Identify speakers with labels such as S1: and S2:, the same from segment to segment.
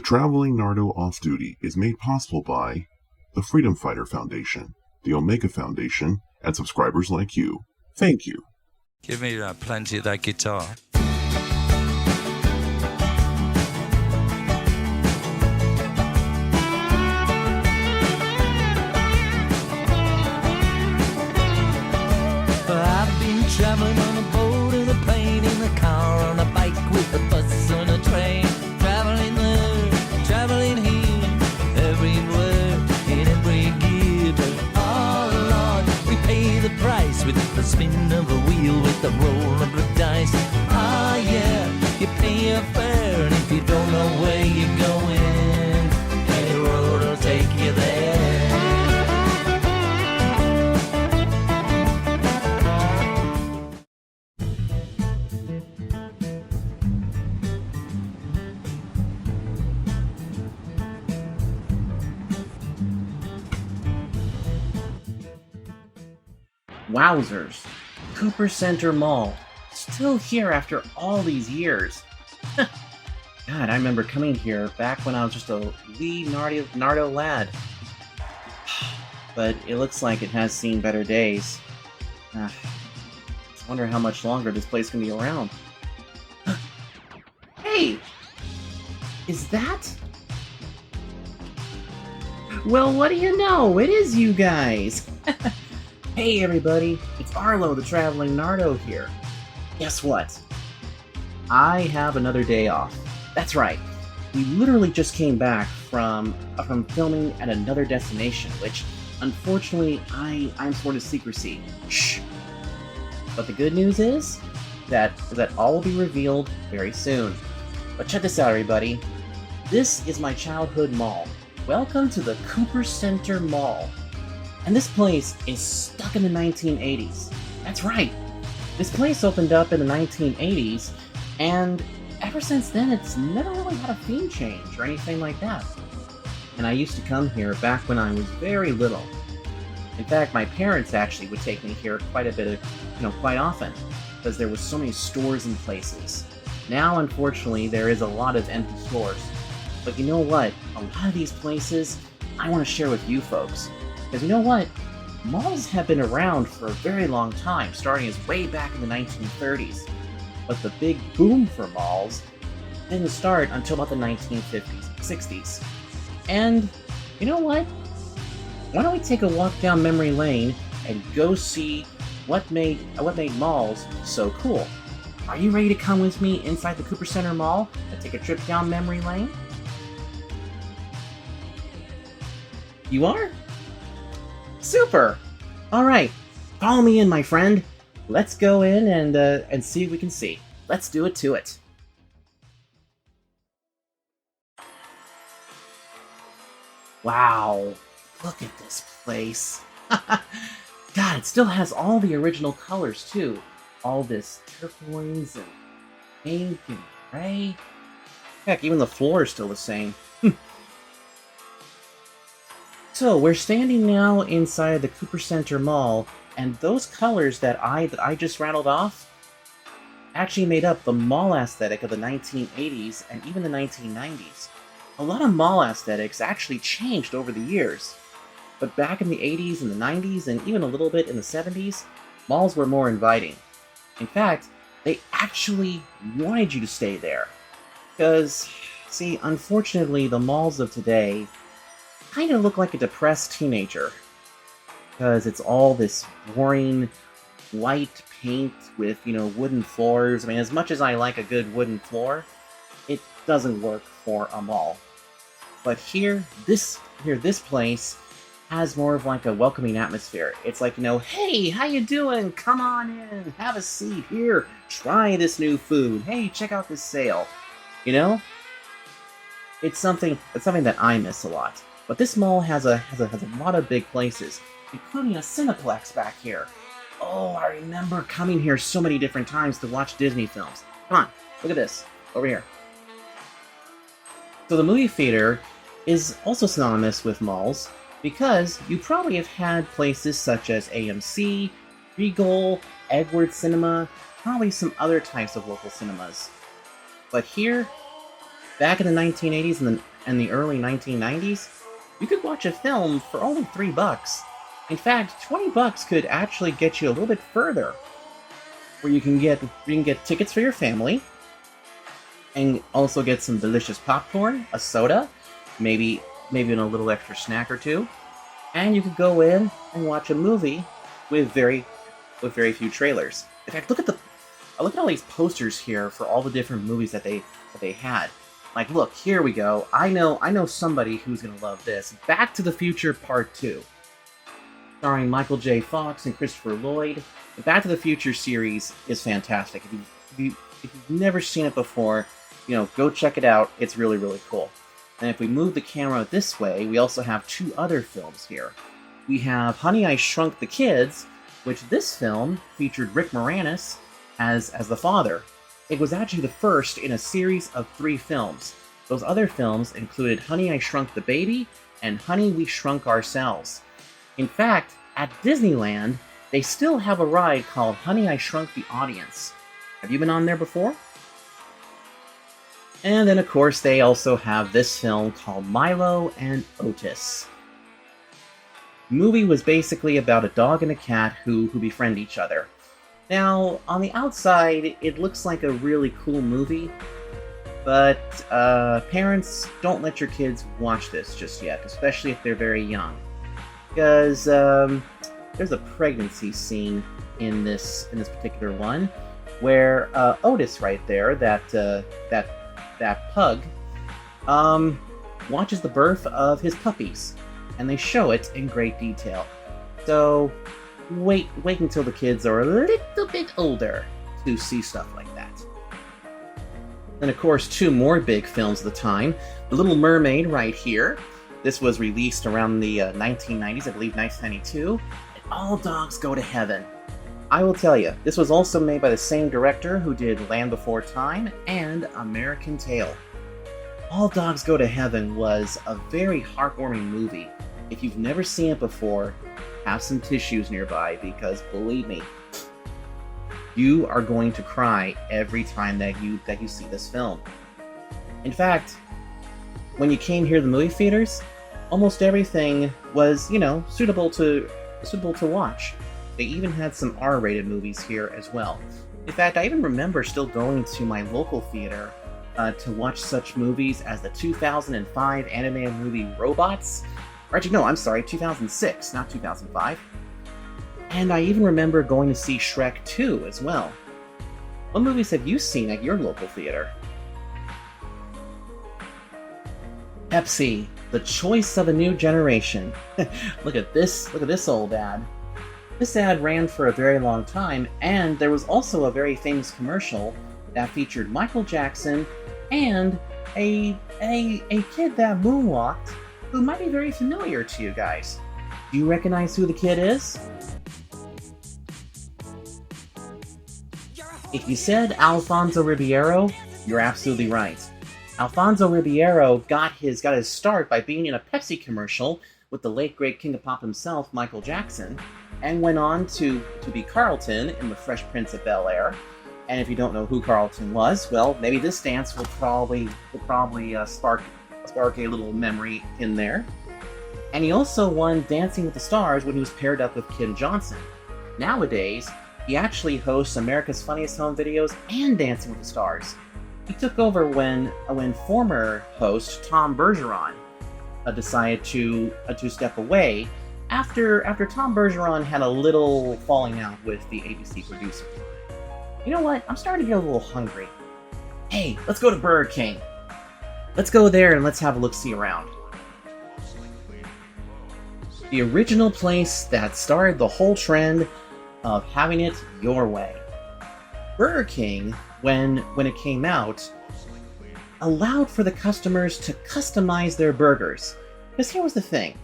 S1: Traveling Nardo Off-Duty is made possible by the Freedom Fighter Foundation, the Omega Foundation, and subscribers like you. Thank you.
S2: Give me plenty of that guitar.
S3: I've been traveling on a boat, in a plane, in a car, on a bike, with a bus, on a train. Traveling there, traveling here, everywhere, in every gear. Oh Lord, we pay the price with the spin of a wheel, with the roll of the dice. Ah yeah, you pay your fare, and if you don't know where you're going, any road will take you there.
S4: Wowzers! Cooper Center Mall. Still here after all these years. God, I remember coming here back when I was just a wee Nardo lad. But it looks like it has seen better days. I wonder how much longer this place can be around. Hey! Is that? Well, what do you know? It is you guys! Hey everybody, it's Arlo the Traveling Nardo here. Guess what? I have another day off. That's right. We literally just came back from filming at another destination, which unfortunately I'm sworn to secrecy. Shh. But the good news is that all will be revealed very soon. But check this out, everybody. This is my childhood mall. Welcome to the Cooper Center Mall. And this place is stuck in the 1980s. That's right. This place opened up in the 1980s, and ever since then, it's never really had a theme change or anything like that. And I used to come here back when I was very little. In fact, my parents actually would take me here quite often, because there were so many stores and places. Now, unfortunately, there is a lot of empty stores. But you know what? A lot of these places I want to share with you folks. Because you know what? Malls have been around for a very long time, starting as way back in the 1930s. But the big boom for malls didn't start until about the 1950s, 60s. And you know what? Why don't we take a walk down memory lane and go see what made malls so cool? Are you ready to come with me inside the Cooper Center Mall and take a trip down memory lane? You are? Super! Alright, follow me in, my friend. Let's go in and see what we can see. Let's do it to it. Wow, look at this place. God, it still has all the original colors, too. All this turquoise and pink and gray. Heck, even the floor is still the same. So, we're standing now inside the Cooper Center Mall, and those colors that I just rattled off actually made up the mall aesthetic of the 1980s and even the 1990s. A lot of mall aesthetics actually changed over the years, but back in the 80s and the 90s and even a little bit in the 70s, malls were more inviting. In fact, they actually wanted you to stay there. Because, see, unfortunately, the malls of today kind of look like a depressed teenager, because it's all this boring white paint with, wooden floors. I mean, as much as I like a good wooden floor, it doesn't work for a mall. But this place has more of like a welcoming atmosphere. It's like, hey, how you doing? Come on in, have a seat here, try this new food. Hey, check out this sale. It's something that I miss a lot. But this mall has a lot of big places, including a Cineplex back here. Oh, I remember coming here so many different times to watch Disney films. Come on, look at this, over here. So the movie theater is also synonymous with malls, because you probably have had places such as AMC, Regal, Edward Cinema, probably some other types of local cinemas. But here, Back in the 1980s and the early 1990s, you could watch a film for only $3. In fact, $20 could actually get you a little bit further, where you can get tickets for your family, and also get some delicious popcorn, a soda, maybe even a little extra snack or two, and you could go in and watch a movie with very few trailers. In fact, look at all these posters here for all the different movies that they had. Like, look, here we go. I know somebody who's gonna love this. Back to the Future Part 2. Starring Michael J. Fox and Christopher Lloyd. The Back to the Future series is fantastic. If you've never seen it before, go check it out. It's really, really cool. And if we move the camera this way, we also have two other films here. We have Honey, I Shrunk the Kids, which this film featured Rick Moranis as the father. It was actually the first in a series of 3 films. Those other films included Honey, I Shrunk the Baby and Honey, We Shrunk Ourselves. In fact, at Disneyland, they still have a ride called Honey, I Shrunk the Audience. Have you been on there before? And then, of course, they also have this film called Milo and Otis. The movie was basically about a dog and a cat who befriend each other. Now, on the outside, it looks like a really cool movie, but parents, don't let your kids watch this just yet, especially if they're very young, because there's a pregnancy scene in this particular one, where Otis, right there, that pug, watches the birth of his puppies, and they show it in great detail. So wait until the kids are a little bit older to see stuff like that. And of course, 2 more big films of the time. The Little Mermaid right here. This was released around the 1990s, I believe 1992. And All Dogs Go to Heaven. I will tell you, this was also made by the same director who did Land Before Time and American Tail. All Dogs Go to Heaven was a very heartwarming movie. If you've never seen it before, have some tissues nearby, because believe me, you are going to cry every time that you see this film. In fact, when you came here to the movie theaters, almost everything was, suitable to watch. They even had some R-rated movies here as well. In fact, I even remember still going to my local theater to watch such movies as the 2005 animated movie Robots. Or actually, no, I'm sorry, 2006, not 2005. And I even remember going to see Shrek 2 as well. What movies have you seen at your local theater? Pepsi, the choice of a new generation. Look at this old ad. This ad ran for a very long time, and there was also a very famous commercial that featured Michael Jackson and a kid that moonwalked who might be very familiar to you guys. Do you recognize who the kid is? If you said Alfonso Ribeiro, you're absolutely right. Alfonso Ribeiro got his start by being in a Pepsi commercial with the late great King of Pop himself, Michael Jackson, and went on to be Carlton in The Fresh Prince of Bel-Air. And if you don't know who Carlton was, well, maybe this dance will probably spark a little memory in there. And he also won Dancing with the Stars when he was paired up with Kim Johnson. Nowadays, he actually hosts America's Funniest Home Videos and Dancing with the Stars. He took over when former host Tom Bergeron decided to step away after Tom Bergeron had a little falling out with the ABC producer. You know what? I'm starting to get a little hungry. Hey, let's go to Burger King. Let's go there and let's have a look-see around. The original place that started the whole trend of having it your way. Burger King, when it came out, allowed for the customers to customize their burgers. Because here was the thing.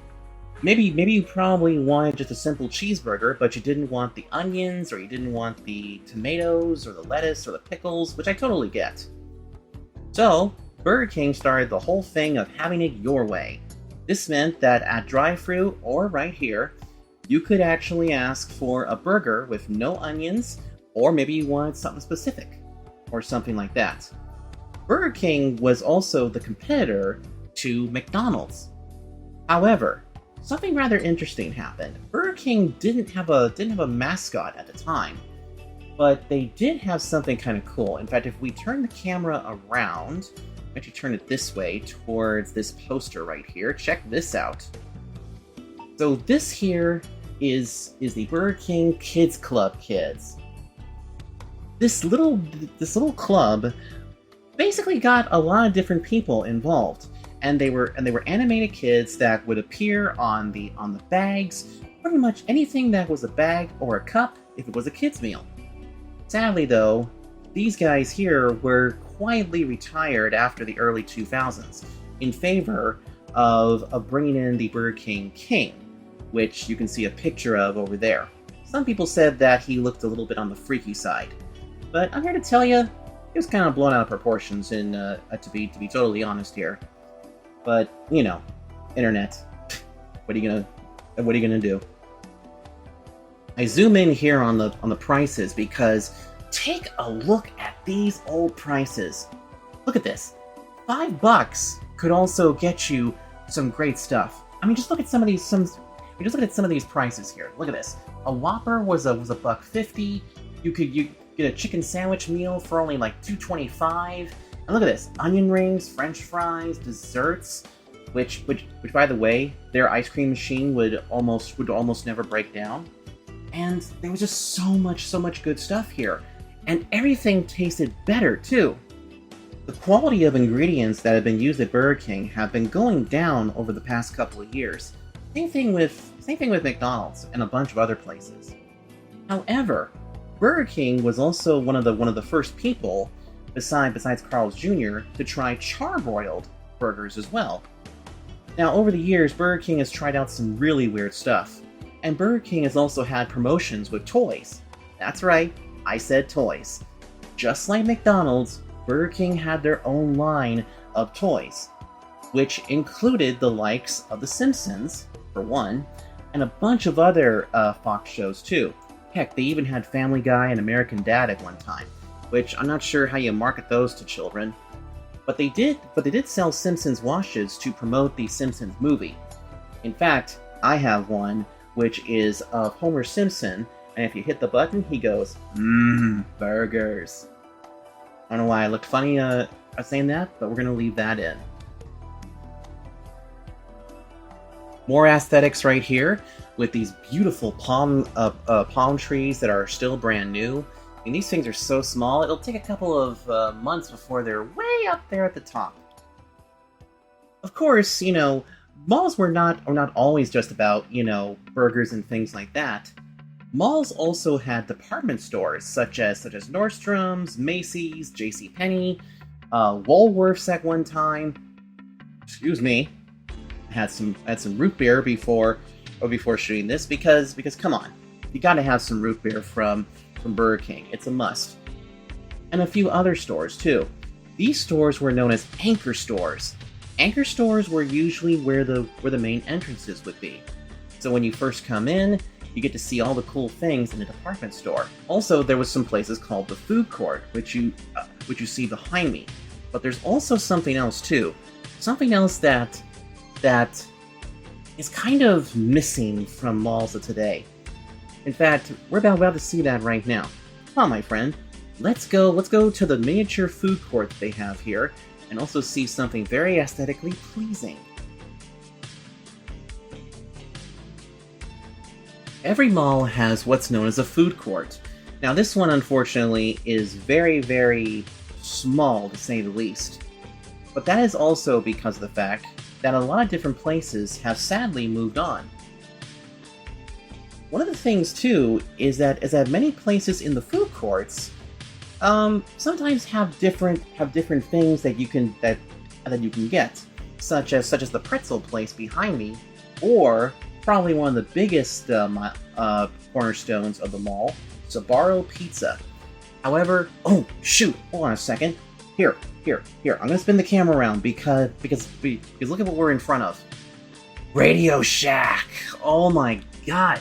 S4: Maybe you probably wanted just a simple cheeseburger, but you didn't want the onions, or you didn't want the tomatoes, or the lettuce, or the pickles, which I totally get. So, Burger King started the whole thing of having it your way. This meant that at drive-thru, or right here, you could actually ask for a burger with no onions, or maybe you wanted something specific, or something like that. Burger King was also the competitor to McDonald's. However, something rather interesting happened. Burger King didn't have a mascot at the time, but they did have something kind of cool. In fact, if we turn the camera around, actually turn it this way towards this poster right here. Check this out. So this here is the Burger King Kids Club kids. This little club basically got a lot of different people involved, and they were animated kids that would appear on the bags, pretty much anything that was a bag or a cup if it was a kid's meal. Sadly though, these guys here were quietly retired after the early 2000s in favor of bringing in the Burger King King, which you can see a picture of over there. Some people said that he looked a little bit on the freaky side, but I'm here to tell you, it was kind of blown out of proportions. To be totally honest here, but you know, internet. What are you gonna do? I zoom in here on the prices because take a look at these old prices. Look at this. $5 could also get you some great stuff. I mean, just look at some of these. Just look at some of these prices here. Look at this. A Whopper was $1.50. You could get a chicken sandwich meal for only like $2.25. And look at this: onion rings, French fries, desserts. Which by the way, their ice cream machine would almost never break down. And there was just so much good stuff here. And everything tasted better, too. The quality of ingredients that have been used at Burger King have been going down over the past couple of years. Same thing with McDonald's and a bunch of other places. However, Burger King was also one of the first people, besides Carl's Jr., to try charbroiled burgers as well. Now, over the years, Burger King has tried out some really weird stuff. And Burger King has also had promotions with toys. That's right, I said toys. Just like McDonald's, Burger King had their own line of toys, which included the likes of The Simpsons, for one, and a bunch of other Fox shows too. Heck, they even had Family Guy and American Dad at one time, which I'm not sure how you market those to children. But they did sell Simpsons washes to promote the Simpsons movie. In fact, I have one, which is of Homer Simpson, and if you hit the button, he goes, burgers. I don't know why I looked funny saying that, but we're going to leave that in. More aesthetics right here, with these beautiful palm trees that are still brand new. I mean, these things are so small, it'll take a couple of months before they're way up there at the top. Of course, you know, malls are not always just about, you know, burgers and things like that. Malls also had department stores such as Nordstrom's, Macy's, JCPenney, Woolworths at one time. Excuse me. Had some root beer before shooting this because come on, you got to have some root beer from Burger King. It's a must. And a few other stores too. These stores were known as anchor stores. Anchor stores were usually where the main entrances would be. So when you first come in, you get to see all the cool things in the department store. Also, there was some places called the food court, which you see behind me. But there's also something else too. Something else that is kind of missing from malls of today. In fact, we're about to see that right now. Come on, my friend. Let's go to the miniature food court that they have here, and also see something very aesthetically pleasing. Every mall has what's known as a food court. Now this one, unfortunately, is very, very small, to say the least. But that is also because of the fact that a lot of different places have sadly moved on. One of the things, too, is that many places in the food courts sometimes have different things that you can get, such as the pretzel place behind me, or probably one of the biggest cornerstones of the mall, Sbarro Pizza. However, oh shoot, hold on a second. Here. I'm gonna spin the camera around because look at what we're in front of. Radio Shack. Oh my god,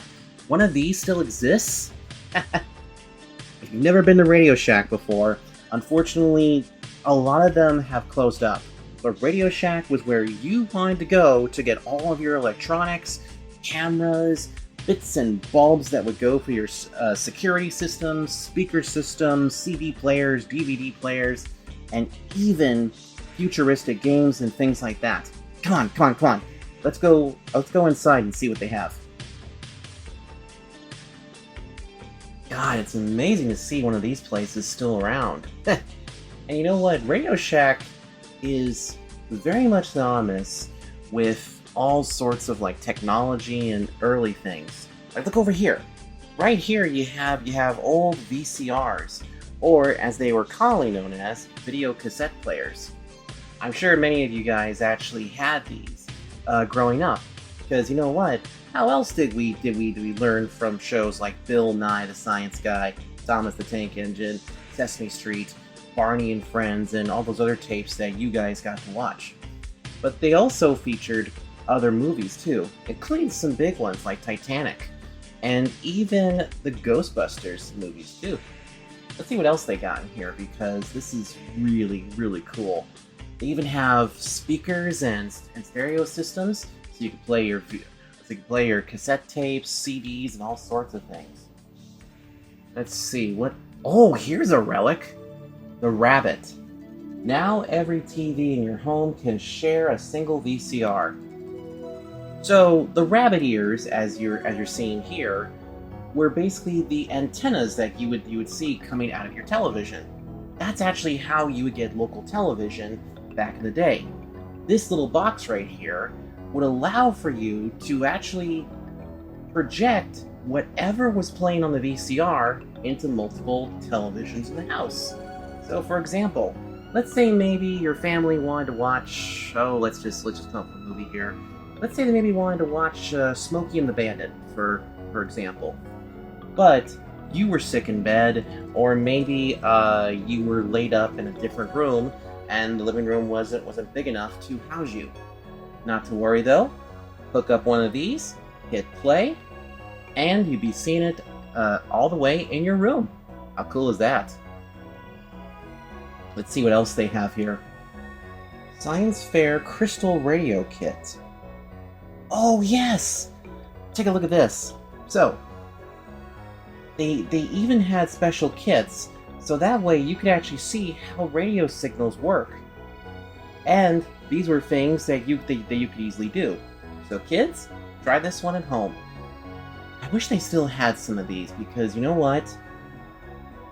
S4: one of these still exists. If you've never been to Radio Shack before, unfortunately, a lot of them have closed up. But Radio Shack was where you wanted to go to get all of your electronics, cameras, bits and bulbs that would go for your security systems, speaker systems, CD players, DVD players, and even futuristic games and things like that. Come on, come on, come on. Let's go inside and see what they have. God, it's amazing to see one of these places still around. And you know what? Radio Shack is very much synonymous with all sorts of like technology and early things. Like look over here. Right here you have old VCRs, or as they were commonly known as, video cassette players. I'm sure many of you guys actually had these growing up, because you know what? How else did we learn from shows like Bill Nye the Science Guy, Thomas the Tank Engine, Sesame Street, Barney and Friends, and all those other tapes that you guys got to watch? But they also featured other movies too, including some big ones like Titanic, and even the Ghostbusters movies too. Let's see what else they got in here, because this is really, really cool. They even have speakers and stereo systems, so you can play your cassette tapes, CDs, and all sorts of things. Let's see, what... Oh, here's a relic! The Rabbit. Now every TV in your home can share a single VCR. So, the rabbit ears, as you're seeing here, were basically the antennas that you would see coming out of your television. That's actually how you would get local television back in the day. This little box right here would allow for you to actually project whatever was playing on the VCR into multiple televisions in the house. So for example, let's say maybe your family wanted to watch, let's just come up with a movie here. Let's say they maybe wanted to watch Smokey and the Bandit, for example. But you were sick in bed, or maybe you were laid up in a different room, and the living room wasn't big enough to house you. Not to worry though. Hook up one of these, hit play, and you'd be seeing it all the way in your room. How cool is that? Let's see what else they have here. Science Fair Crystal Radio Kit. Oh yes! Take a look at this. So, they even had special kits, so that way you could actually see how radio signals work. And these were things that you could easily do. So kids, try this one at home. I wish they still had some of these, because you know what?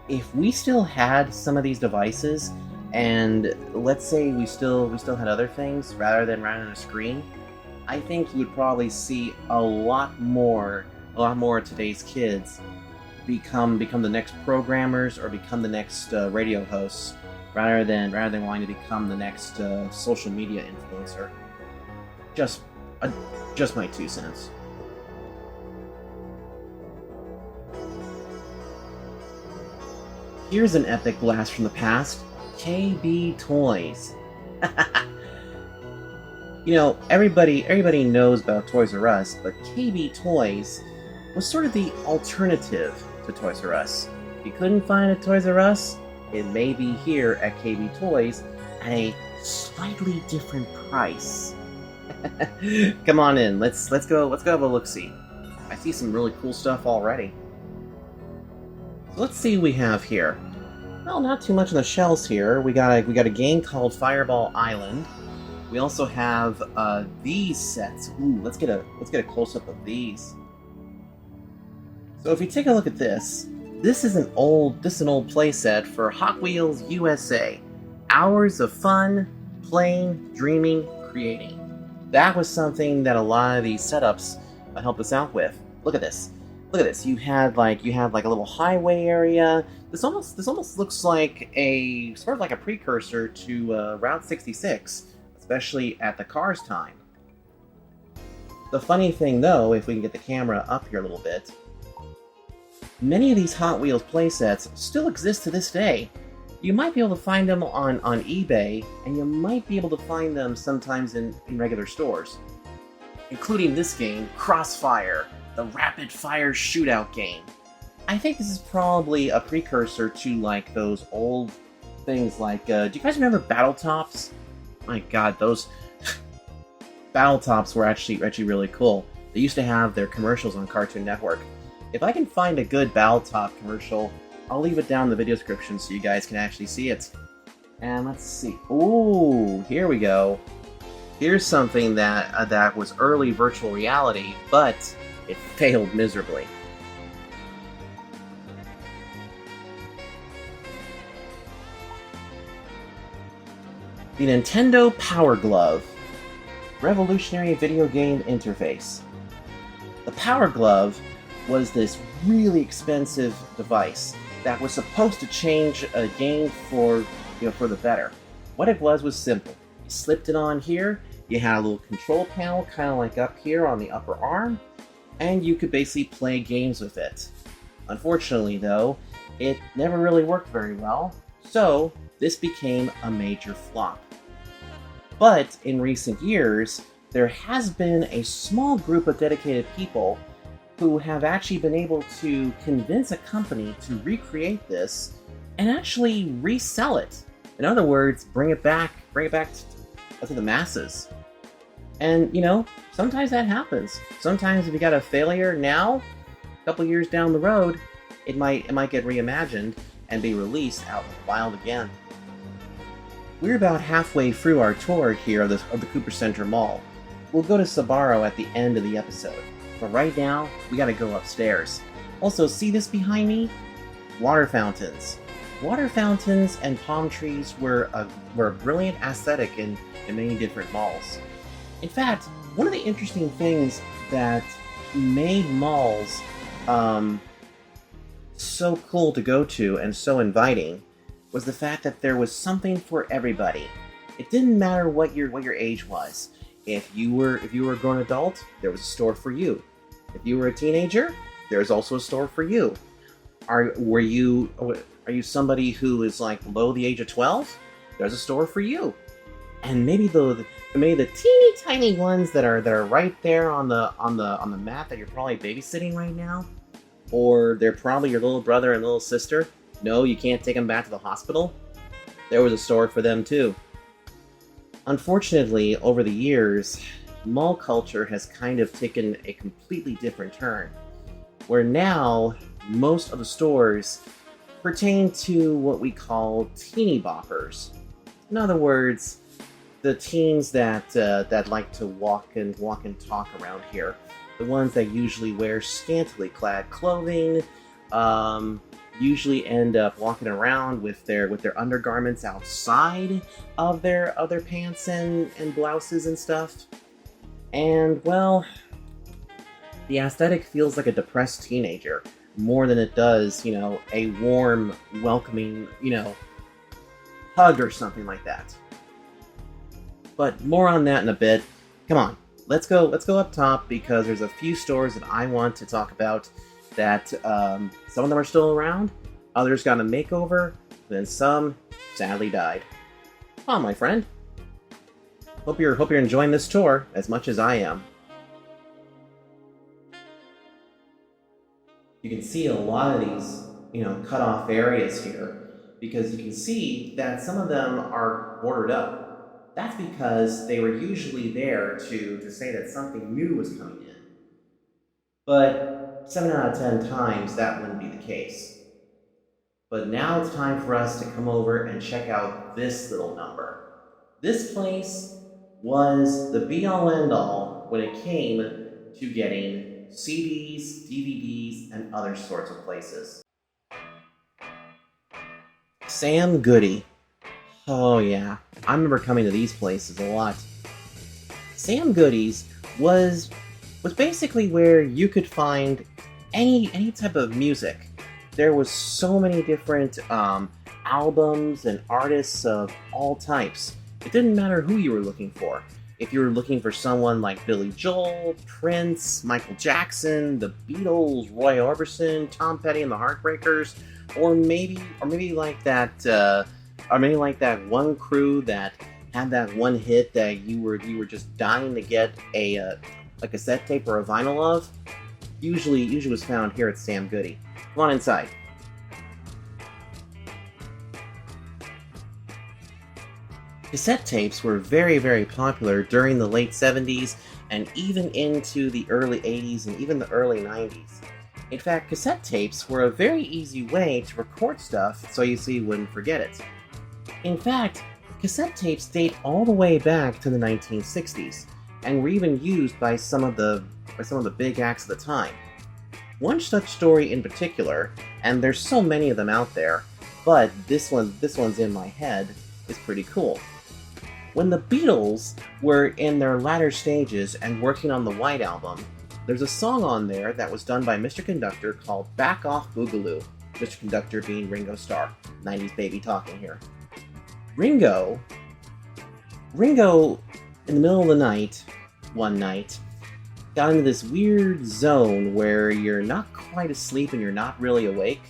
S4: If we still had some of these devices, and let's say we still had other things rather than running on a screen, I think you would probably see a lot more of today's kids become the next programmers or become the next radio hosts, rather than wanting to become the next social media influencer. Just my 2 cents. Here's an epic blast from the past. KB Toys. You know, everybody knows about Toys R Us, but KB Toys was sort of the alternative to Toys R Us. If you couldn't find a Toys R Us, it may be here at KB Toys at a slightly different price. Come on in. Let's go have a look-see. I see some really cool stuff already. So let's see what we have here. Well, not too much on the shelves here. We got a game called Fireball Island. We also have these sets. Ooh, let's get a close-up of these. So if you take a look at this, this is an old playset for Hot Wheels USA. Hours of fun, playing, dreaming, creating. That was something that a lot of these setups helped us out with. Look at this. Look at this. You had like a little highway area. This almost looks like a sort of like a precursor to Route 66, especially at the Cars time. The funny thing though, if we can get the camera up here a little bit, many of these Hot Wheels playsets still exist to this day. You might be able to find them on eBay, and you might be able to find them sometimes in regular stores. Including this game, Crossfire, the rapid fire shootout game. I think this is probably a precursor to like those old things like, do you guys remember Battle Tops? My god, those Battle Tops were actually really cool. They used to have their commercials on Cartoon Network. If I can find a good Battle Top commercial, I'll leave it down in the video description so you guys can actually see it. And let's see. Ooh, here we go. Here's something that was early virtual reality, but it failed miserably. The Nintendo Power Glove. Revolutionary video game interface. The Power Glove was this really expensive device that was supposed to change a game for the better. What it was simple. You slipped it on here, you had a little control panel kind of like up here on the upper arm, and you could basically play games with it. Unfortunately though, it never really worked very well, so this became a major flop. But in recent years, there has been a small group of dedicated people who have actually been able to convince a company to recreate this and actually resell it. In other words, bring it back to the masses. And sometimes that happens. Sometimes if you got a failure now, a couple years down the road, it might get reimagined and be released out in the wild again. We're about halfway through our tour here of the Cooper Center Mall. We'll go to Sbarro at the end of the episode, but right now, we gotta go upstairs. Also, see this behind me? Water fountains. Water fountains and palm trees were a brilliant aesthetic in many different malls. In fact, one of the interesting things that made malls so cool to go to and so inviting was the fact that there was something for everybody. It didn't matter what your age was. If you were a grown adult, there was a store for you. If you were a teenager, there's also a store for you. Are you somebody who is like below the age of 12? There's a store for you. And maybe the teeny tiny ones that are right there on the mat that you're probably babysitting right now, or they're probably your little brother and little sister. No, you can't take them back to the hospital. There was a store for them too. Unfortunately, over the years, mall culture has kind of taken a completely different turn, where now most of the stores pertain to what we call teeny boppers. In other words, the teens that like to walk and talk around here, the ones that usually wear scantily clad clothing, usually end up walking around with their undergarments outside of their pants and blouses and stuff. And well, the aesthetic feels like a depressed teenager more than it does, a warm, welcoming, hug or something like that. But more on that in a bit. Come on, let's go up top, because there's a few stores that I want to talk about that some of them are still around, others got a makeover, then some sadly died. Come on, my friend. Hope you're enjoying this tour as much as I am. You can see a lot of these, cut off areas here, because you can see that some of them are boarded up. That's because they were usually there to say that something new was coming in. But 7 out of 10 times that wouldn't be the case. But now it's time for us to come over and check out this little number. This place was the be-all end-all when it came to getting CDs, DVDs, and other sorts of places. Sam Goody. Oh yeah, I remember coming to these places a lot. Sam Goody's was basically where you could find any type of music. There was so many different albums and artists of all types. It didn't matter who you were looking for. If you were looking for someone like Billy Joel, Prince, Michael Jackson, the Beatles, Roy Orbison, Tom Petty and the Heartbreakers, or maybe like that one crew that had that one hit that you were just dying to get a cassette tape or a vinyl of, usually was found here at Sam Goody. Come on inside. Cassette tapes were very, very popular during the late 70s and even into the early 80s and even the early 90s. In fact, cassette tapes were a very easy way to record stuff so you wouldn't forget it. In fact, cassette tapes date all the way back to the 1960s and were even used by some of the big acts of the time. One such story in particular, and there's so many of them out there, but this one's in my head, is pretty cool. When the Beatles were in their latter stages and working on the White Album, there's a song on there that was done by Mr. Conductor called Back Off Boogaloo, Mr. Conductor being Ringo Starr, 90s baby talking here. Ringo, in the middle of the night, one night, got into this weird zone where you're not quite asleep and you're not really awake,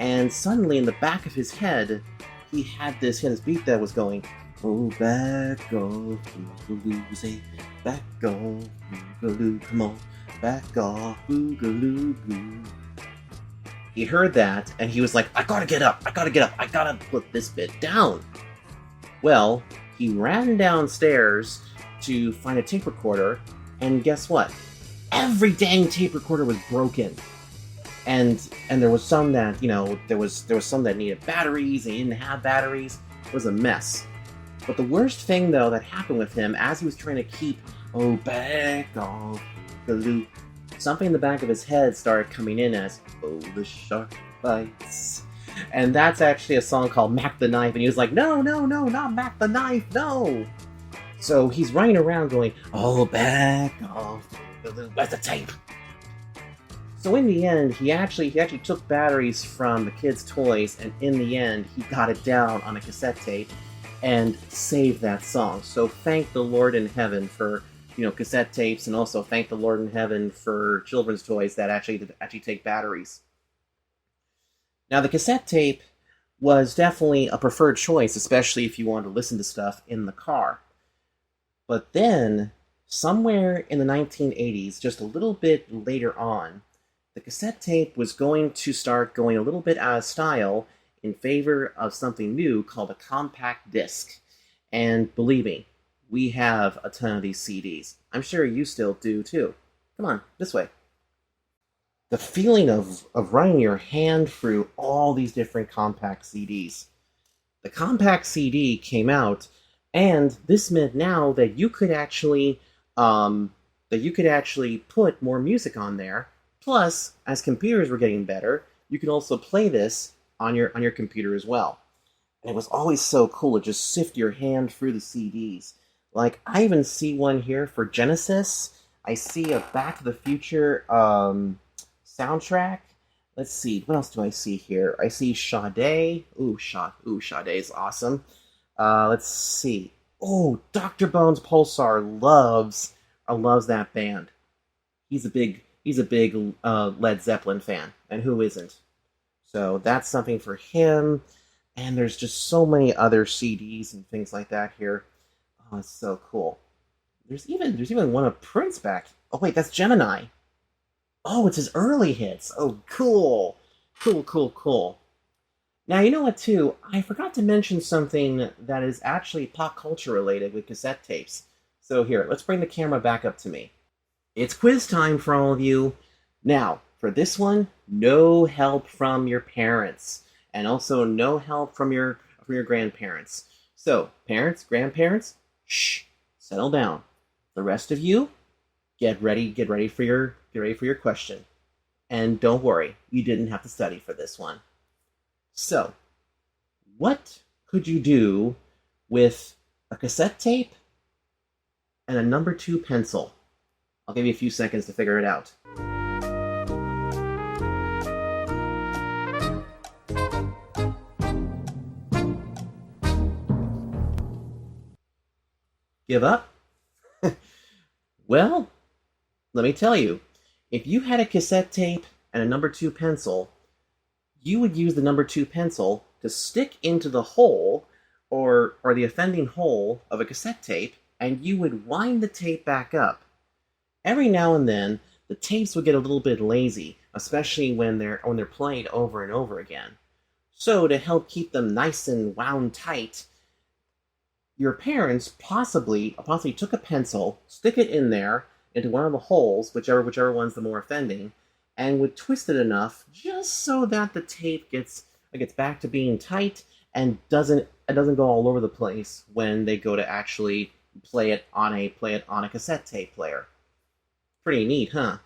S4: and suddenly in the back of his head, he had this beat that was going, oh, back off, boogaloo, say, back off, boogaloo, come on, back off, boogaloo, goo. He heard that, and he was like, I gotta get up, I gotta put this bit down. Well, he ran downstairs to find a tape recorder, and guess what? Every dang tape recorder was broken. And there was some that, there was some that needed batteries, and he didn't have batteries. It was a mess. But the worst thing, though, that happened with him as he was trying to keep, oh, back off the loop, something in the back of his head started coming in as, oh, the shark bites. And that's actually a song called Mac the Knife, and he was like, no, not Mac the Knife, no! So he's running around going, oh, back off the loop, where's the tape? So in the end, he actually took batteries from the kids' toys, and in the end, he got it down on a cassette tape, and save that song. So thank the Lord in heaven for, cassette tapes, and also thank the Lord in heaven for children's toys that actually take batteries. Now, the cassette tape was definitely a preferred choice, especially if you wanted to listen to stuff in the car. But then, somewhere in the 1980s, just a little bit later on, the cassette tape was going to start going a little bit out of style in favor of something new called a compact disc. And believe me, we have a ton of these CDs. I'm sure you still do too. Come on, this way. The feeling of running your hand through all these different compact CDs. The compact CD came out, and this meant now that you could actually put more music on there. Plus, as computers were getting better, you could also play this on your computer as well. And it was always so cool to just sift your hand through the CDs. Like, I even see one here for Genesis. I see a Back to the Future soundtrack. Let's see, what else do I see here? I see Sade. Sade is awesome. Let's see. Oh, Dr. Bones Pulsar loves that band. He's a big Led Zeppelin fan, and who isn't? So that's something for him. And there's just so many other CDs and things like that here. Oh, it's so cool. There's even one of Prince back. Oh wait, that's Gemini. Oh, it's his early hits. Oh, cool. Cool. Now, you know what, too? I forgot to mention something that is actually pop culture related with cassette tapes. So here, let's bring the camera back up to me. It's quiz time for all of you. Now, for this one, no help from your parents. And also no help from your grandparents. So, parents, grandparents, shh, settle down. The rest of you, get ready for your question. And don't worry, you didn't have to study for this one. So, what could you do with a cassette tape and a number 2 pencil? I'll give you a few seconds to figure it out. Give up? Well, let me tell you, if you had a cassette tape and a number 2 pencil, you would use the number 2 pencil to stick into the hole or the offending hole of a cassette tape, and you would wind the tape back up. Every now and then, the tapes would get a little bit lazy, especially when they're played over and over again. So to help keep them nice and wound tight, your parents possibly took a pencil, stick it in there into one of the holes, whichever one's the more offending, and would twist it enough just so that the tape gets back to being tight and doesn't go all over the place when they go to actually play it on a cassette tape player. Pretty neat, huh?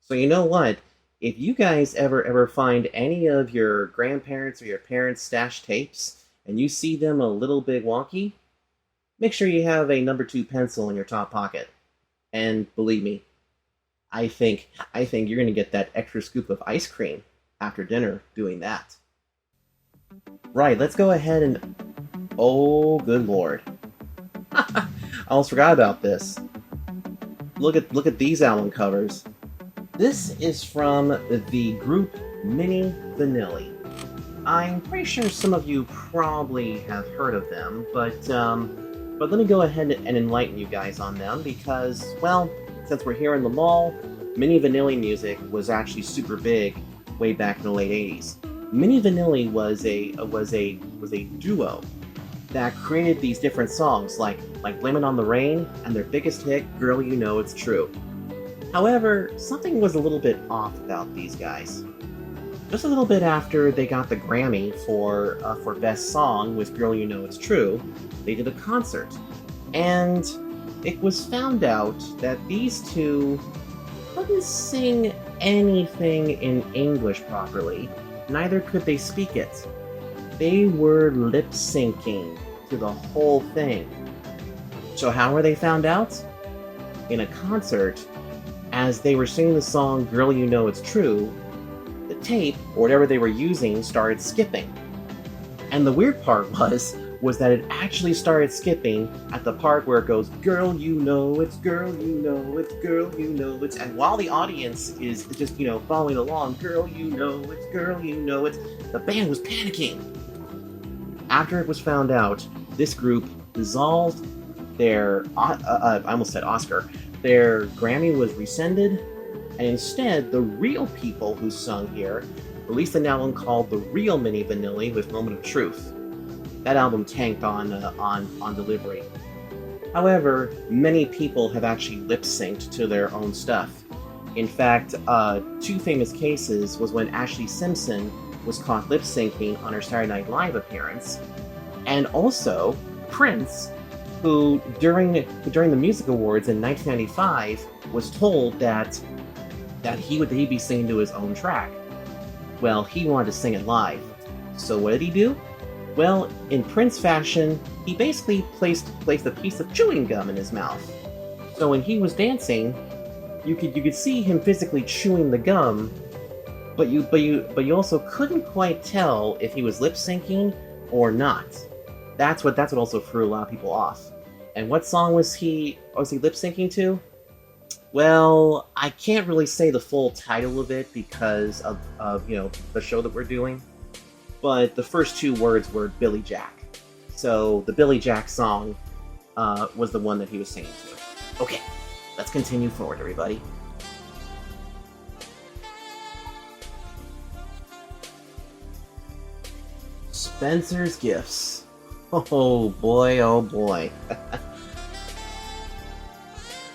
S4: So you know what? If you guys ever find any of your grandparents or your parents' stashed tapes and you see them a little bit wonky, make sure you have a number 2 pencil in your top pocket. And believe me, I think you're going to get that extra scoop of ice cream after dinner doing that. Right, let's go ahead and... Oh, good lord. I almost forgot about this. Look at these album covers. This is from the group Mini Vanilli. I'm pretty sure some of you probably have heard of them, but let me go ahead and enlighten you guys on them because, well, since we're here in the mall, Mini Vanilli music was actually super big way back in the late 80s. Mini Vanilli was a duo that created these different songs like Blame It on the Rain and their biggest hit, Girl You Know It's True. However, something was a little bit off about these guys. Just a little bit after they got the Grammy for Best Song with Girl You Know It's True, they did a concert. And it was found out that these two couldn't sing anything in English properly, neither could they speak it. They were lip-syncing to the whole thing. So how were they found out? In a concert, as they were singing the song Girl You Know It's True, the tape, or whatever they were using, started skipping. And the weird part was that it actually started skipping at the part where it goes, Girl You Know It's, Girl You Know It's, Girl You Know It's, and while the audience is just, following along, Girl You Know It's, Girl You Know It's, the band was panicking. After it was found out, this group dissolved their, I almost said Oscar, their Grammy was rescinded, and instead, the real people who sung here released an album called The Real Mini Vanilli with Moment of Truth. That album tanked on delivery. However, many people have actually lip-synced to their own stuff. In fact, 2 famous cases was when Ashlee Simpson was caught lip-syncing on her Saturday Night Live appearance, and also Prince, who during the Music Awards in 1995 was told that he'd be singing to his own track. Well, he wanted to sing it live. So what did he do? Well, in Prince fashion, he basically placed a piece of chewing gum in his mouth. So when he was dancing, you could see him physically chewing the gum, but you also couldn't quite tell if he was lip syncing or not. That's what also threw a lot of people off. And what song was he lip syncing to? Well, I can't really say the full title of it because of the show that we're doing. But the first 2 words were Billy Jack. So the Billy Jack song was the one that he was singing to. Okay, let's continue forward, everybody. Spencer's Gifts. Oh boy, oh boy.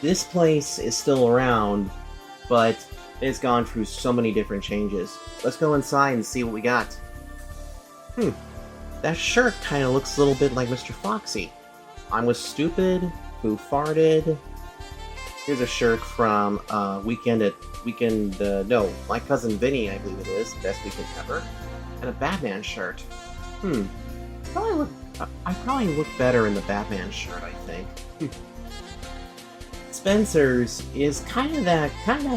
S4: This place is still around, but it's gone through so many different changes. Let's go inside and see what we got. That shirt kind of looks a little bit like Mr. Foxy. I Was Stupid, Who Farted. Here's a shirt from My Cousin Vinny, I believe it is, Best Weekend Ever. And a Batman shirt. I probably look better in the Batman shirt, I think. Spencer's is kind of that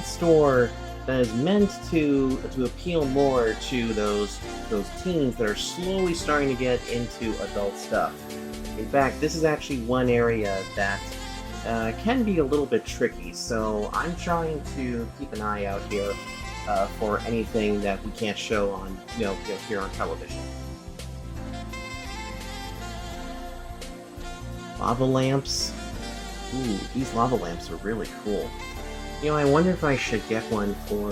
S4: store that is meant to appeal more to those teens that are slowly starting to get into adult stuff. In fact, this is actually one area that can be a little bit tricky, so I'm trying to keep an eye out here for anything that we can't show on here on television. Lava lamps. Ooh, these lava lamps are really cool. I wonder if I should get one for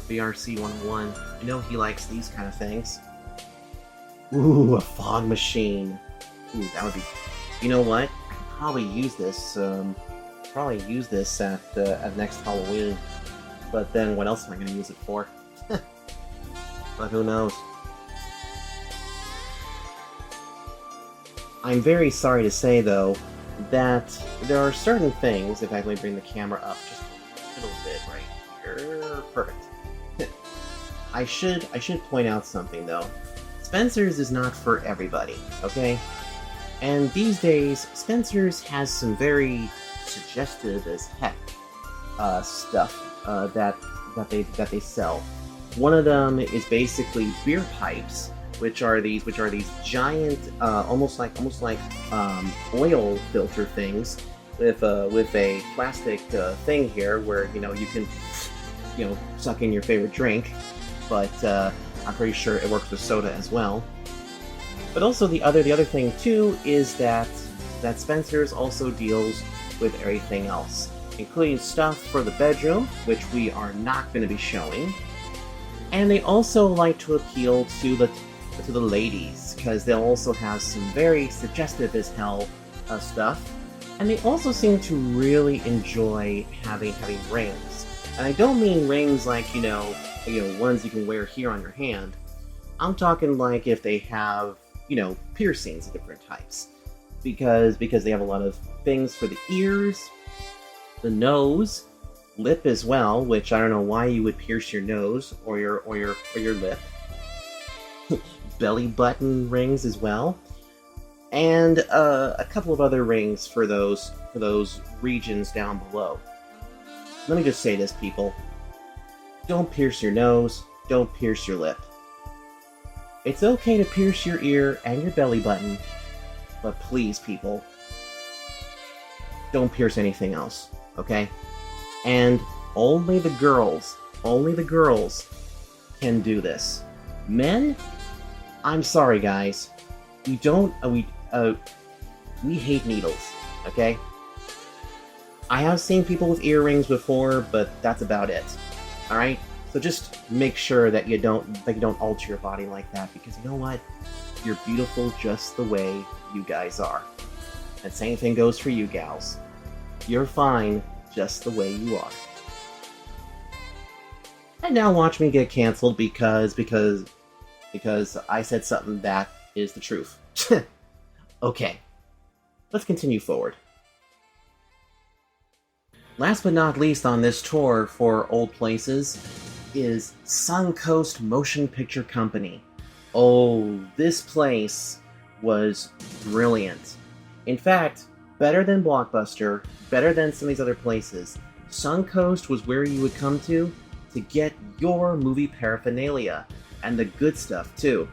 S4: VRC 101. I know he likes these kind of things. Ooh, a fog machine. Ooh, that would be You know what? I could probably use this. At next Halloween. But then, what else am I going to use it for? But who knows? I'm very sorry to say, though, that there are certain things. If I can bring the camera up just a little bit right here, perfect. I should point out something though. Spencer's is not for everybody, okay? And these days, Spencer's has some very suggestive as heck stuff that they sell. One of them is basically beer pipes, which are these giant, almost like oil filter things with a plastic thing here where you can suck in your favorite drink, but I'm pretty sure it works with soda as well. But also the other thing too is that Spencer's also deals with everything else, including stuff for the bedroom, which we are not going to be showing. And they also like to appeal to the ladies, because they'll also have some very suggestive as hell stuff. And they also seem to really enjoy having rings. And I don't mean rings like ones you can wear here on your hand. I'm talking like if they have piercings of different types, because they have a lot of things for the ears, the nose, lip as well, which I don't know why you would pierce your nose or your lip. Belly button rings as well, and a couple of other rings for those regions down below. Let me just say this, people. Don't pierce your nose, don't pierce your lip. It's okay to pierce your ear and your belly button, but please, people, don't pierce anything else, okay? And only the girls can do this. Men, I'm sorry, guys. We hate needles, okay? I have seen people with earrings before, but that's about it. All right? So just make sure that you don't alter your body like that, because you know what? You're beautiful just the way you guys are. And same thing goes for you gals. You're fine just the way you are. And now watch me get canceled because I said something that is the truth. Okay, let's continue forward. Last but not least on this tour for old places is Suncoast Motion Picture Company. Oh, this place was brilliant. In fact, better than Blockbuster, better than some of these other places. Suncoast was where you would come to get your movie paraphernalia, and the good stuff too.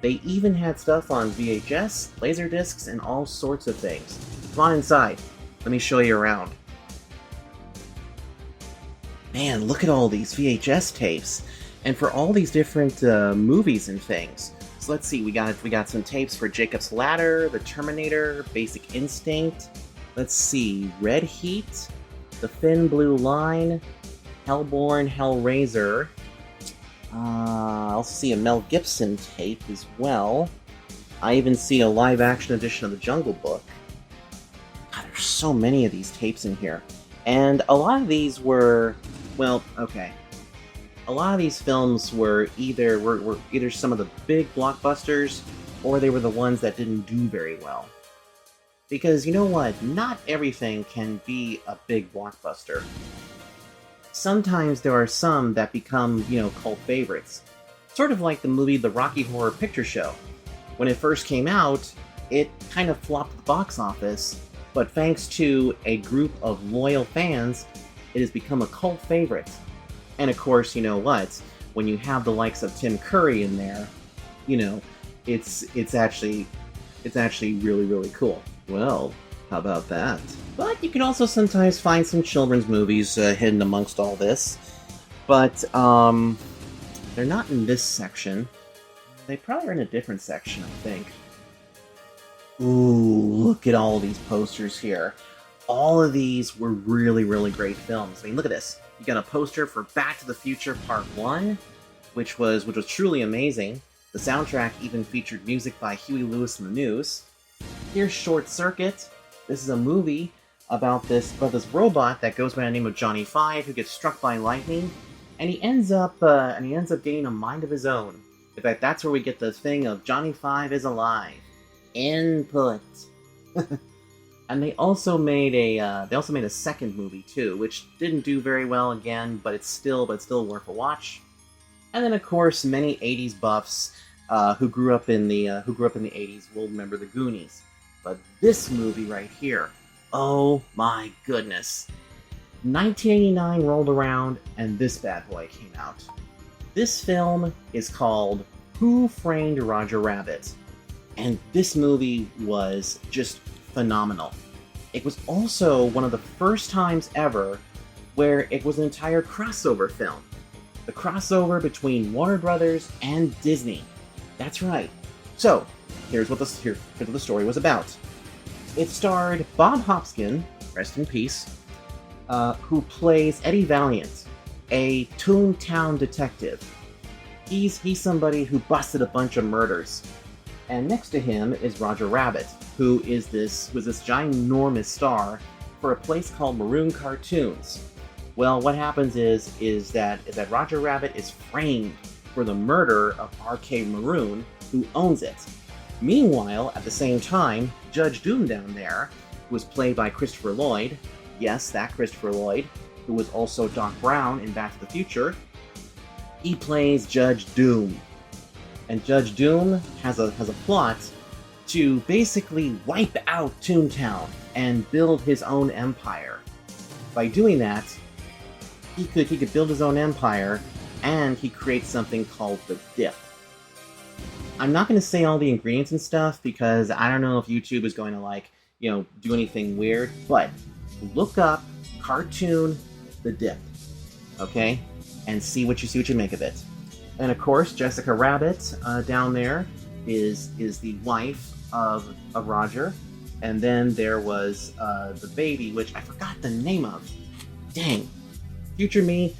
S4: They even had stuff on VHS, Laserdiscs, and all sorts of things. Come on inside, let me show you around. Man, look at all these VHS tapes, and for all these different movies and things. So let's see, we got some tapes for Jacob's Ladder, The Terminator, Basic Instinct. Let's see, Red Heat, The Thin Blue Line, Hellborn, Hellraiser. I also see a Mel Gibson tape as well. I even see a live-action edition of The Jungle Book. God, there's so many of these tapes in here. And a lot of these were, well, okay. A lot of these films were either some of the big blockbusters, or they were the ones that didn't do very well. Because you know what? Not everything can be a big blockbuster. Sometimes there are some that become, cult favorites. Sort of like the movie The Rocky Horror Picture Show. When it first came out, it kind of flopped at the box office, but thanks to a group of loyal fans, it has become a cult favorite. And of course, you know what? When you have the likes of Tim Curry in there, it's actually really, really cool. Well, how about that? But you can also sometimes find some children's movies hidden amongst all this. But they're not in this section. They probably are in a different section, I think. Ooh, look at all these posters here. All of these were really, really great films. I mean, look at this. You got a poster for Back to the Future Part 1, which was truly amazing. The soundtrack even featured music by Huey Lewis and the News. Here's Short Circuit. This is a movie about this robot that goes by the name of Johnny Five, who gets struck by lightning, and he ends up getting a mind of his own. In fact, that's where we get the thing of Johnny Five is alive. Input. And they also made a second movie too, which didn't do very well again, but it's still worth a watch. And then of course many 80s buffs who grew up in the 80s will remember the Goonies. But this movie right here, oh my goodness. 1989 rolled around and this bad boy came out. This film is called Who Framed Roger Rabbit? And this movie was just phenomenal. It was also one of the first times ever where it was an entire crossover film. The crossover between Warner Brothers and Disney. That's right. So, here's what the story was about. It starred Bob Hopkins, rest in peace, who plays Eddie Valiant, a Toontown detective. He's somebody who busted a bunch of murders. And next to him is Roger Rabbit, who was this ginormous star for a place called Maroon Cartoons. Well, what happens is that Roger Rabbit is framed for the murder of R.K. Maroon, who owns it. Meanwhile, at the same time, Judge Doom down there, who was played by Christopher Lloyd, yes, that Christopher Lloyd, who was also Doc Brown in Back to the Future, he plays Judge Doom. And Judge Doom has a plot to basically wipe out Toontown and build his own empire. By doing that, he could build his own empire, and he creates something called the Dip. I'm not going to say all the ingredients and stuff because I don't know if YouTube is going to do anything weird, but look up cartoon The Dip, okay, and see what you make of it. And of course, Jessica Rabbit down there is the wife of Roger. And then there was the baby, which I forgot the name of. Dang. Future me,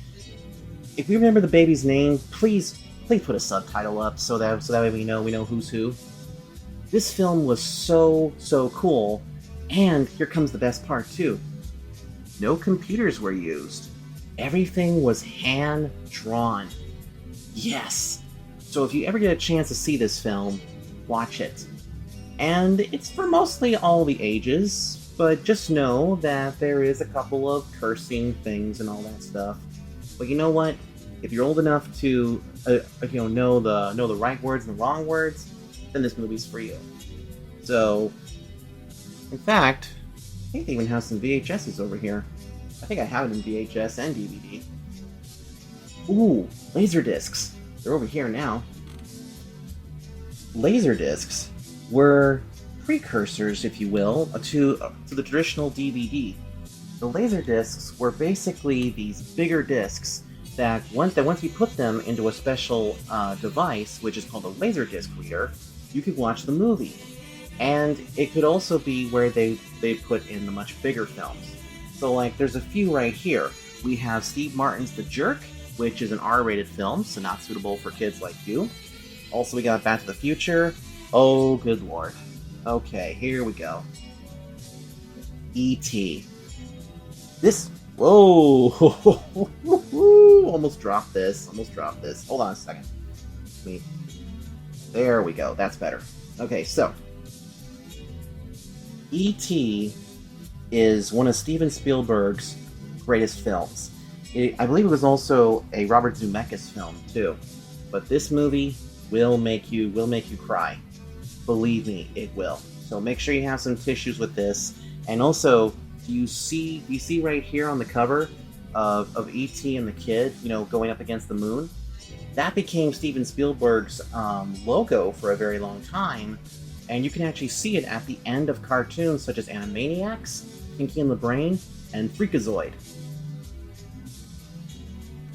S4: if you remember the baby's name, please put a subtitle up so that way we know who's who. This film was so cool, and here comes the best part too. No computers were used. Everything was hand drawn. Yes! So if you ever get a chance to see this film, watch it. And it's for mostly all the ages, but just know that there is a couple of cursing things and all that stuff. But you know what? If you're old enough to know the right words and the wrong words, then this movie's for you. So, in fact, I think they even have some VHSs over here. I think I have it in VHS and DVD. Ooh, Laserdiscs. They're over here now. Laserdiscs were precursors, if you will, to the traditional DVD. The Laserdiscs were basically these bigger discs that once you put them into a special device, which is called a Laserdisc reader, you could watch the movie. And it could also be where they put in the much bigger films. So, like, there's a few right here. We have Steve Martin's The Jerk, which is an R-rated film, so not suitable for kids like you. Also, we got Back to the Future. Oh, good lord. Okay, here we go. E.T. This... Whoa! Almost dropped this. Hold on a second. There we go. That's better. Okay, so... E.T. is one of Steven Spielberg's greatest films. I believe it was also a Robert Zemeckis film, too. But this movie will make you cry. Believe me, it will. So make sure you have some tissues with this. And also, do you see right here on the cover of E.T. and the kid, going up against the moon? That became Steven Spielberg's logo for a very long time. And you can actually see it at the end of cartoons such as Animaniacs, Pinky and the Brain, and Freakazoid.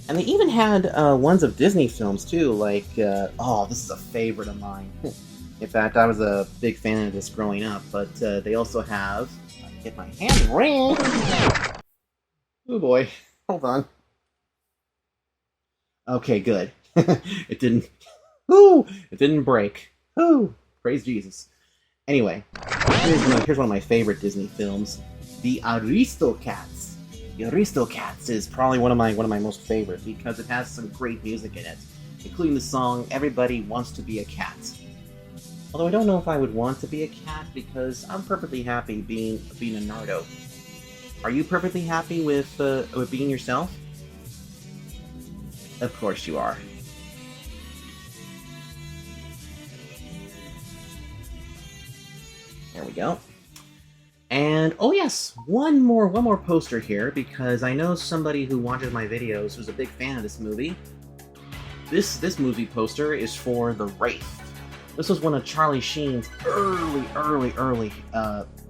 S4: And they even had ones of Disney films too, like, this is a favorite of mine. In fact, I was a big fan of this growing up, but they also have... Get my hand ring! Oh boy, hold on. Okay, good. It didn't... It didn't break. Praise Jesus. Anyway, here's one of my favorite Disney films, The Aristocats. The Aristocats is probably one of my most favorite because it has some great music in it, including the song "Everybody Wants to Be a Cat." Although I don't know if I would want to be a cat because I'm perfectly happy being a Nardo. Are you perfectly happy with being yourself? Of course you are. There we go. And oh yes, one more poster here because I know somebody who watches my videos who's a big fan of this movie. This movie poster is for The Wraith. This was one of Charlie Sheen's early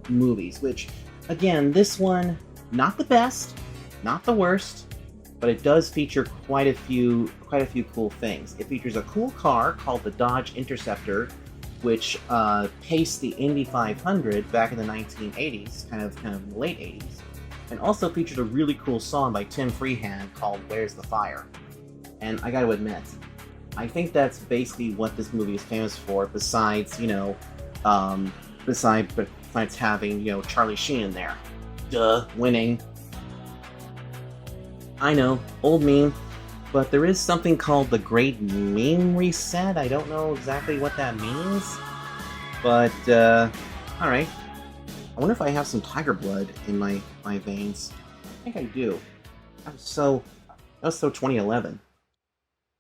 S4: movies, which, again, this one, not the best, not the worst, but it does feature quite a few cool things. It features a cool car called the Dodge Interceptor, which paced the Indy 500 back in the 1980s, kind of in the late 80s, and also featured a really cool song by Tim Freehand called "Where's the Fire?" And I gotta admit, I think that's basically what this movie is famous for, besides having, Charlie Sheen in there. Duh, winning. I know, old meme, but there is something called the Great Meme Reset. I don't know exactly what that means, but, alright. I wonder if I have some tiger blood in my veins. I think I do. That was so 2011.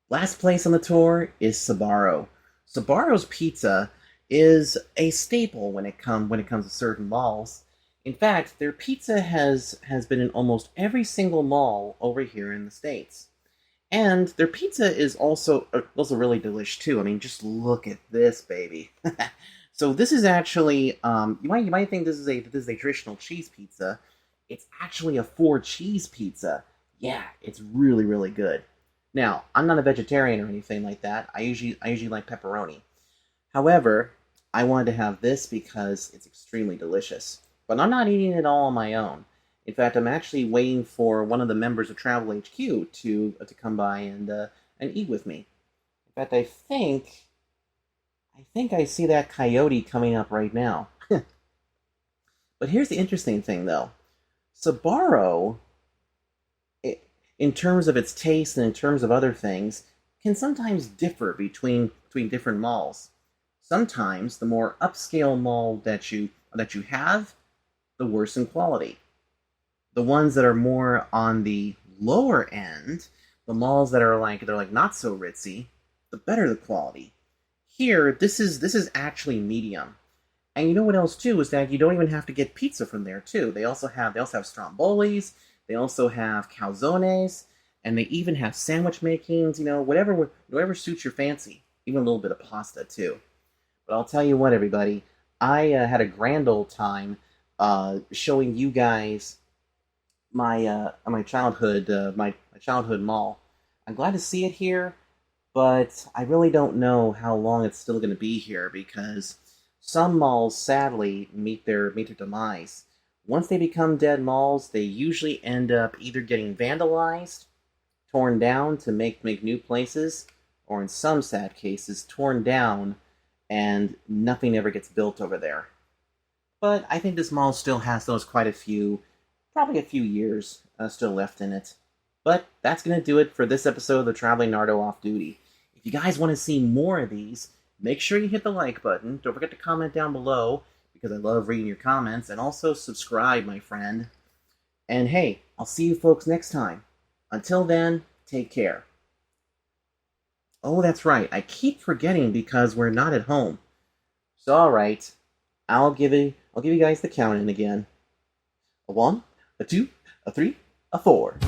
S4: Last place on the tour is Sbarro. Sbarro's pizza is a staple when it comes to certain malls. In fact, their pizza has been in almost every single mall over here in the States. And their pizza is also really delish too. I mean, just look at this baby. So this is actually you might think this is a traditional cheese pizza. It's actually a 4-cheese pizza. Yeah, it's really good. Now, I'm not a vegetarian or anything like that. I usually like pepperoni. However, I wanted to have this because it's extremely delicious. But I'm not eating it all on my own. In fact, I'm actually waiting for one of the members of Travel HQ to come by and eat with me. In fact, I think I see that coyote coming up right now. But here's the interesting thing, though. Sbarro, in terms of its taste and in terms of other things, can sometimes differ between different malls. Sometimes the more upscale mall that you have, the worse in quality. The ones that are more on the lower end, the malls that are they're not so ritzy, the better the quality. Here, this is actually medium. And you know what else too is that you don't even have to get pizza from there too. They also have strombolis. They also have calzones, and they even have sandwich makings, whatever suits your fancy. Even a little bit of pasta, too. But I'll tell you what, everybody, I had a grand old time showing you guys my childhood mall. I'm glad to see it here, but I really don't know how long it's still going to be here because some malls, sadly, meet their demise. Once they become dead malls, they usually end up either getting vandalized, torn down to make new places, or in some sad cases, torn down and nothing ever gets built over there. But I think this mall still has probably a few years still left in it. But that's going to do it for this episode of the Traveling Nardo Off Duty. If you guys want to see more of these, make sure you hit the like button. Don't forget to comment down below, because I love reading your comments, and also subscribe, my friend. And hey, I'll see you folks next time. Until then, take care. Oh, that's right, I keep forgetting because we're not at home. So alright, I'll give you guys the count-in again. A 1, a 2, a 3, a 4.